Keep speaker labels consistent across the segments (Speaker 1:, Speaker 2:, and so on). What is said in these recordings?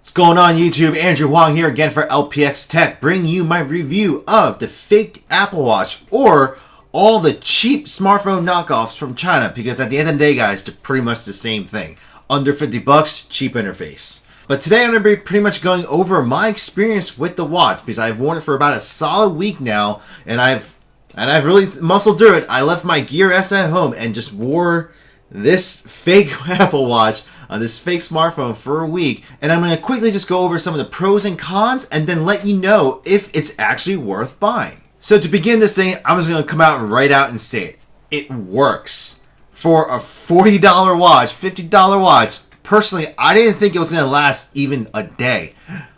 Speaker 1: What's going on YouTube? Andrew Wong here again for LPX Tech, bringing you my review of the fake Apple Watch, or all the cheap smartphone knockoffs from China, because at the end of the day guys, they're pretty much the same thing. Under 50 bucks, cheap interface. But today I'm going to be pretty much going over my experience with the watch, because I've worn it for about a solid week now, and I've really muscled through it. I left my Gear S at home and just wore this fake Apple Watch on this fake smartphone for a week, and I'm going to quickly just go over some of the pros and cons and then let you know if it's actually worth buying. So to begin this thing, I'm just going to come out right out and say it. It works. For a $40 watch, $50 watch, personally, I didn't think it was going to last even a day.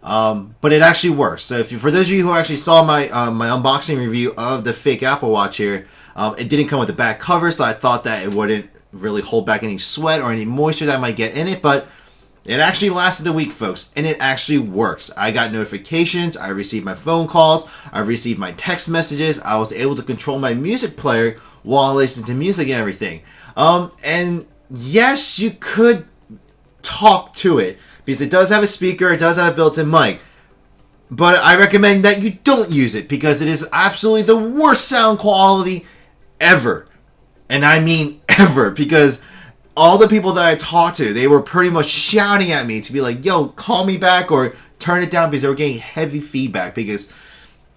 Speaker 1: But it actually works. So for those of you who actually saw my my unboxing review of the fake Apple Watch here, it didn't come with a back cover, so I thought that it wouldn't really hold back any sweat or any moisture that might get in it, but it actually lasted a week, folks, and it actually works. I got notifications, I received my phone calls, I received my text messages, I was able to control my music player while listening to music and everything. And yes, you could talk to it, because it does have a speaker, it does have a built-in mic, but I recommend that you don't use it, because it is absolutely the worst sound quality ever. And I mean ever, because all the people that I talked to, they were pretty much shouting at me to be like, yo, call me back or turn it down, because they were getting heavy feedback, because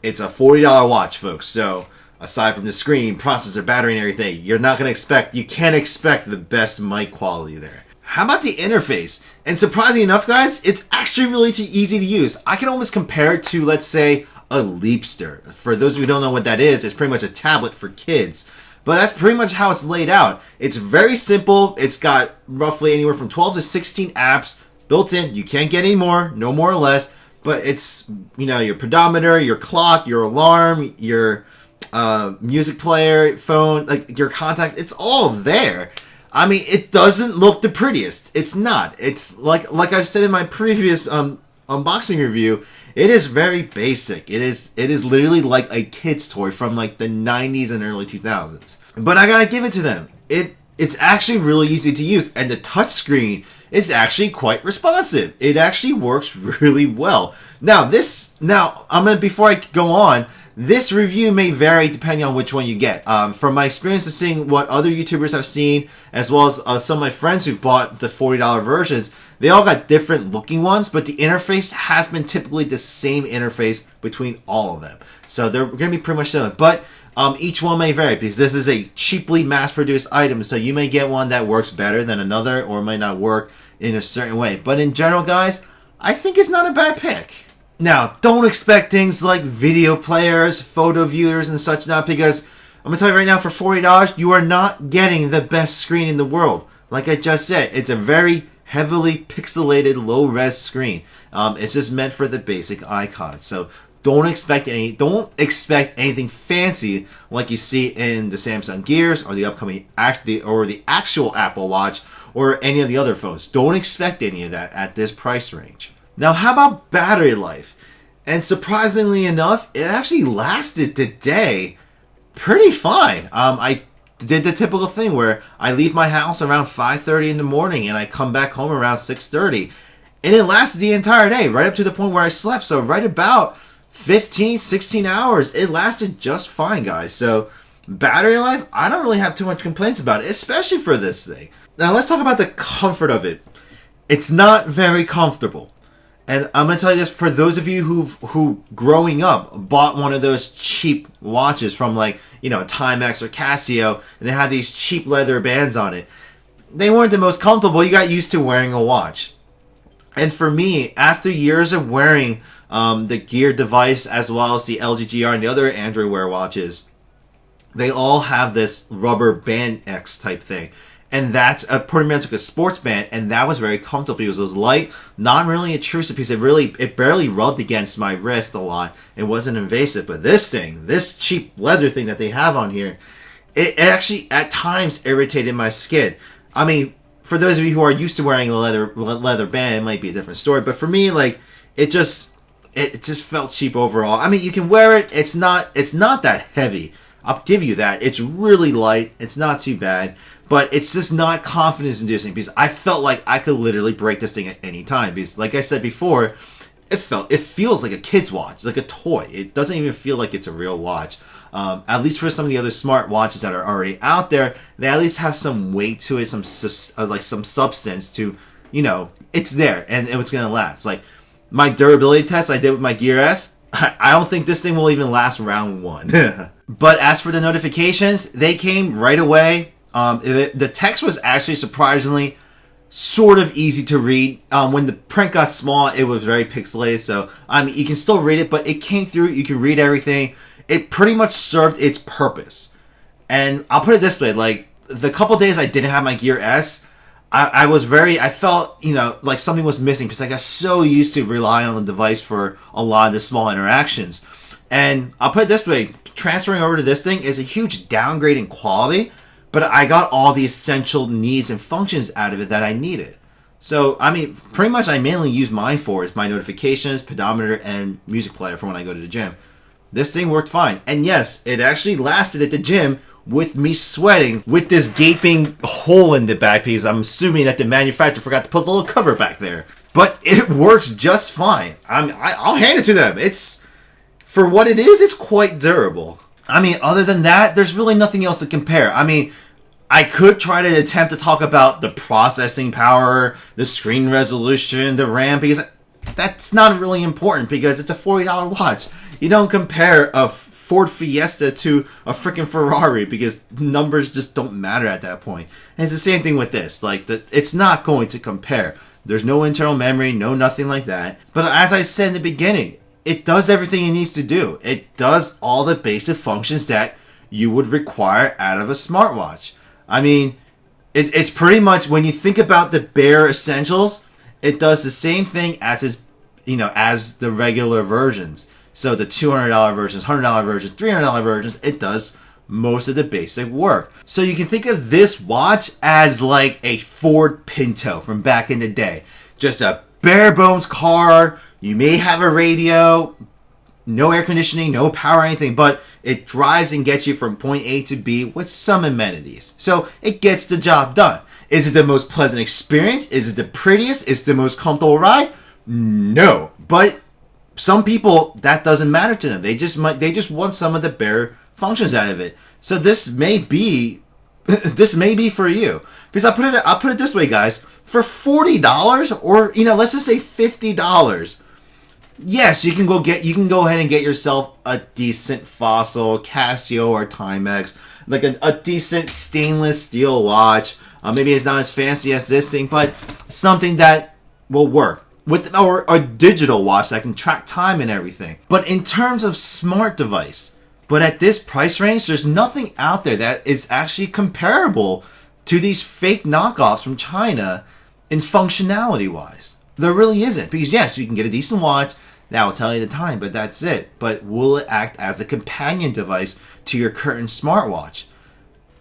Speaker 1: it's a $40 watch, folks. So aside from the screen, processor, battery, and everything, you can't expect the best mic quality there. How about the interface? And surprisingly enough, guys, it's actually really easy to use. I can almost compare it to, let's say, a Leapster. For those who don't know what that is, it's pretty much a tablet for kids. But that's pretty much how it's laid out. It's very simple. It's got roughly anywhere from 12 to 16 apps built in. You can't get any more, no more or less. But it's, you know, your pedometer, your clock, your alarm, your music player, phone, like your contacts. It's all there. I mean, it doesn't look the prettiest. It's not. It's like I've said in my previous unboxing review, it is very basic. It is literally like a kid's toy from like the 90s and early 2000s. But I gotta give it to them. It's actually really easy to use, and the touchscreen is actually quite responsive. It actually works really well. Now before I go on, this review may vary depending on which one you get. From my experience of seeing what other YouTubers have seen, as well as some of my friends who've bought the $40 versions, they all got different looking ones, but the interface has been typically the same interface between all of them. So they're going to be pretty much similar, but each one may vary, because this is a cheaply mass-produced item, so you may get one that works better than another, or might not work in a certain way. But in general, guys, I think it's not a bad pick. Now, don't expect things like video players, photo viewers, and such now, because I'm going to tell you right now, for $40, you are not getting the best screen in the world. Like I just said, it's a very heavily pixelated, low-res screen. It's just meant for the basic icon. So don't expect anything fancy like you see in the Samsung Gears or the upcoming the actual Apple Watch or any of the other phones. Don't expect any of that at this price range. Now, how about battery life? And surprisingly enough, it actually lasted today pretty fine. I did the typical thing where I leave my house around 5:30 in the morning and I come back home around 6:30. And it lasted the entire day, right up to the point where I slept. So right about 15, 16 hours, it lasted just fine, guys. So battery life, I don't really have too much complaints about it, especially for this thing. Now let's talk about the comfort of it. It's not very comfortable. And I'm going to tell you this, for those of you who growing up bought one of those cheap watches from, like, you know, Timex or Casio, and they had these cheap leather bands on it, they weren't the most comfortable. You got used to wearing a watch. And for me, after years of wearing the Gear device as well as the LG GR and the other Android Wear watches, they all have this rubber band X type thing. And that's pretty much like a sports band, and that was very comfortable because it was light, not really intrusive, because it barely rubbed against my wrist a lot. It wasn't invasive. But this thing, this cheap leather thing that they have on here, it actually at times irritated my skin. I mean, for those of you who are used to wearing a leather band, it might be a different story. But for me, like, it just felt cheap overall. I mean, you can wear it. It's not that heavy. I'll give you that. It's really light. It's not too bad. But it's just not confidence inducing because I felt like I could literally break this thing at any time. Because like I said before, it feels like a kid's watch, like a toy. It doesn't even feel like it's a real watch. At least for some of the other smart watches that are already out there, they at least have some weight to it, some substance to, it's there and it's gonna last. Like my durability test I did with my Gear S, I don't think this thing will even last round 1. But as for the notifications, they came right away. The text was actually surprisingly sort of easy to read. When the print got small, it was very pixelated, so you can still read it, but it came through. You can read everything. It pretty much served its purpose. And I'll put it this way, like the couple days I didn't have my Gear S, I felt, like something was missing because I got so used to relying on the device for a lot of the small interactions. And I'll put it this way, transferring over to this thing is a huge downgrade in quality, but I got all the essential needs and functions out of it that I needed. So, pretty much I mainly use mine for is my notifications, pedometer, and music player for when I go to the gym. This thing worked fine. And yes, it actually lasted at the gym with me sweating with this gaping hole in the back because I'm assuming that the manufacturer forgot to put the little cover back there. But it works just fine. I'll hand it to them. For what it is, it's quite durable. Other than that, there's really nothing else to compare. I could try to attempt to talk about the processing power, the screen resolution, the RAM, because that's not really important because it's a $40 watch. You don't compare a Ford Fiesta to a freaking Ferrari because numbers just don't matter at that point. And it's the same thing with this. It's not going to compare. There's no internal memory, no nothing like that. But as I said in the beginning, it does everything it needs to do. It does all the basic functions that you would require out of a smartwatch. It's pretty much, when you think about the bare essentials, it does the same thing as the regular versions. So the $200 versions, $100 versions, $300 versions, it does most of the basic work. So you can think of this watch as like a Ford Pinto from back in the day. Just a bare bones car. You may have a radio, no air conditioning, no power or anything, but it drives and gets you from point A to B with some amenities. So it gets the job done. Is it the most pleasant experience? Is it the prettiest? Is it the most comfortable ride? No. But some people, that doesn't matter to them. They just want some of the bare functions out of it. So this may be for you. Because I'll put it this way, guys. For $40 or let's just say $50. Yes, you can go ahead and get yourself a decent Fossil, Casio, or Timex, like a decent stainless steel watch. Maybe it's not as fancy as this thing, but something that will work. Or a digital watch that can track time and everything. But in terms of smart device, but at this price range, there's nothing out there that is actually comparable to these fake knockoffs from China in functionality wise. There really isn't. Because yes, you can get a decent watch that will tell you the time, but that's it. But will it act as a companion device to your current smartwatch?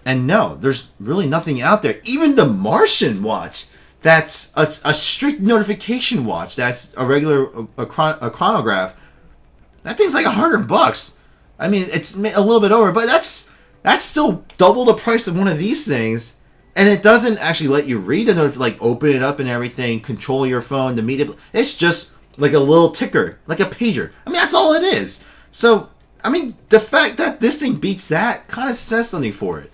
Speaker 1: And no, there's really nothing out there. Even the Martian watch, that's a strict notification watch, that's a regular a chronograph, that thing's like $100. It's a little bit over, but that's still double the price of one of these things. And it doesn't actually let you read the notification, like open it up and everything, control your phone, the media. It's just like a little ticker, like a pager. That's all it is. So, the fact that this thing beats that kind of says something for it.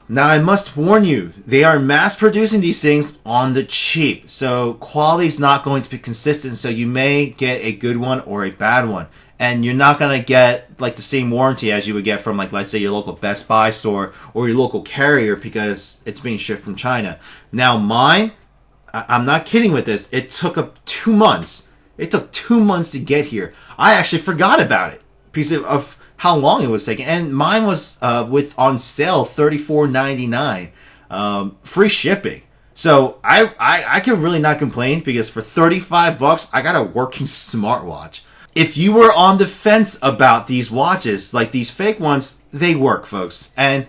Speaker 1: Now, I must warn you, they are mass producing these things on the cheap. So, quality's not going to be consistent. So, you may get a good one or a bad one. And you're not going to get like the same warranty as you would get from, like, let's say your local Best Buy store or your local carrier because it's being shipped from China. Now, mine, I'm not kidding with this. It took 2 months. It took 2 months to get here. I actually forgot about it because of how long it was taking. And mine was on sale, $34.99, free shipping. So I can really not complain because for $35, I got a working smartwatch. If you were on the fence about these watches, like these fake ones, they work, folks. And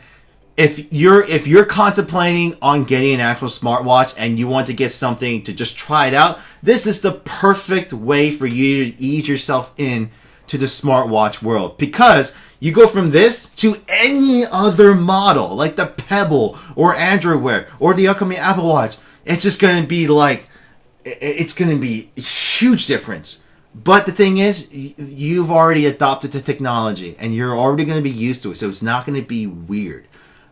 Speaker 1: if you're contemplating on getting an actual smartwatch and you want to get something to just try it out, this is the perfect way for you to ease yourself in to the smartwatch world, because you go from this to any other model, like the Pebble or Android Wear or the upcoming Apple Watch. It's just going to be like, it's going to be a huge difference. But the thing is, you've already adopted the technology and you're already going to be used to it, so it's not going to be weird.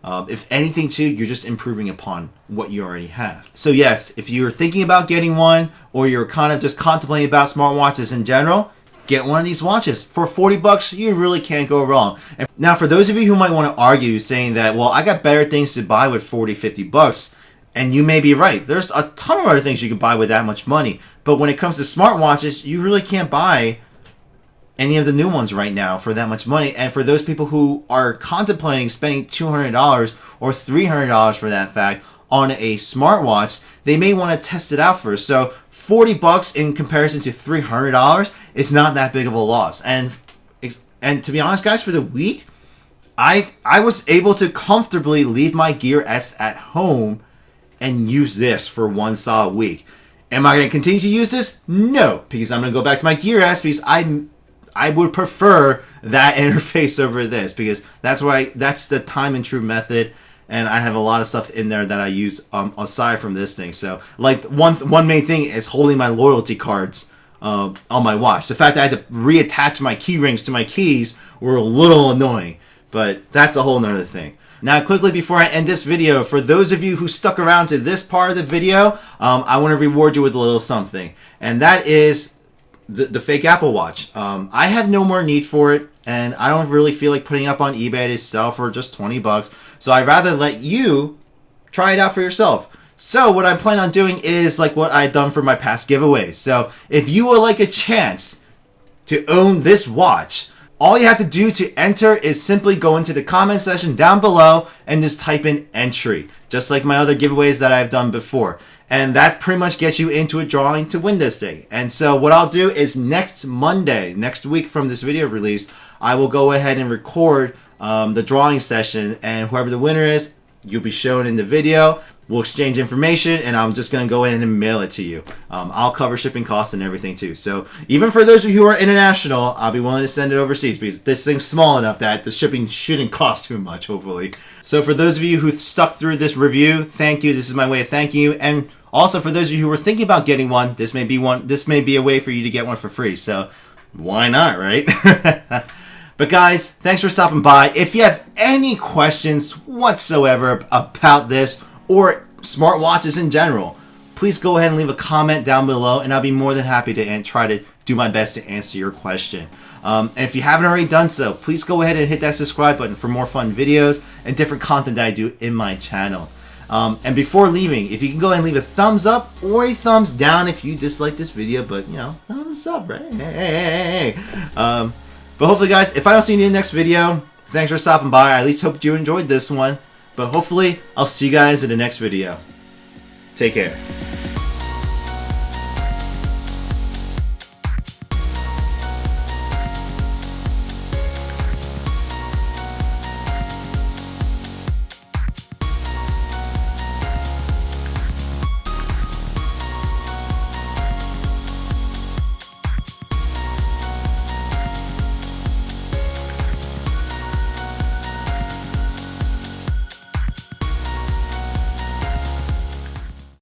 Speaker 1: If anything too, you're just improving upon what you already have. So yes, if you're thinking about getting one, or you're kind of just contemplating about smartwatches in general, get one of these watches. For 40 bucks, you really can't go wrong. And now, for those of you who might want to argue saying that, well, I got better things to buy with 40, 50 bucks, and you may be right. There's a ton of other things you can buy with that much money. But when it comes to smartwatches, you really can't buy any of the new ones right now for that much money. And for those people who are contemplating spending $200 or $300 for that fact on a smartwatch, they may want to test it out first. So 40 bucks in comparison to $300 is not that big of a loss. And to be honest, guys, for the week, I was able to comfortably leave my Gear S at home and use this for one solid week. Am I going to continue to use this? No, because I'm going to go back to my Gear S, because I would prefer that interface over this, because that's the time and true method, and I have a lot of stuff in there that I use aside from this thing. So, like, one main thing is holding my loyalty cards on my watch. The fact that I had to reattach my key rings to my keys were a little annoying, but that's a whole nother thing. Now, quickly before I end this video, for those of you who stuck around to this part of the video, I want to reward you with a little something, and that is the fake Apple Watch. I have no more need for it, and I don't really feel like putting it up on eBay to sell for just 20 bucks. So I'd rather let you try it out for yourself. So what I'm planning on doing is like what I've done for my past giveaways. So if you would like a chance to own this watch, all you have to do to enter is simply go into the comment section down below and just type in entry, just like my other giveaways that I've done before. And that pretty much gets you into a drawing to win this thing. And so what I'll do is next Monday, next week from this video release, I will go ahead and record the drawing session, and whoever the winner is, you'll be shown in the video. We'll exchange information, and I'm just going to go in and mail it to you. I'll cover shipping costs and everything too. So even for those of you who are international, I'll be willing to send it overseas, because this thing's small enough that the shipping shouldn't cost too much, hopefully. So for those of you who stuck through this review, thank you. This is my way of thanking you. And also for those of you who are thinking about getting one, this may be a way for you to get one for free. So why not, right? But guys, thanks for stopping by. If you have any questions whatsoever about this or smartwatches in general, please go ahead and leave a comment down below, and I'll be more than happy to try to do my best to answer your question. And if you haven't already done so, please go ahead and hit that subscribe button for more fun videos and different content that I do in my channel. And before leaving, if you can go ahead and leave a thumbs up or a thumbs down if you dislike this video, but you know, thumbs up, right? Hey. But hopefully, guys, if I don't see you in the next video, thanks for stopping by. I at least hope you enjoyed this one. But hopefully, I'll see you guys in the next video. Take care.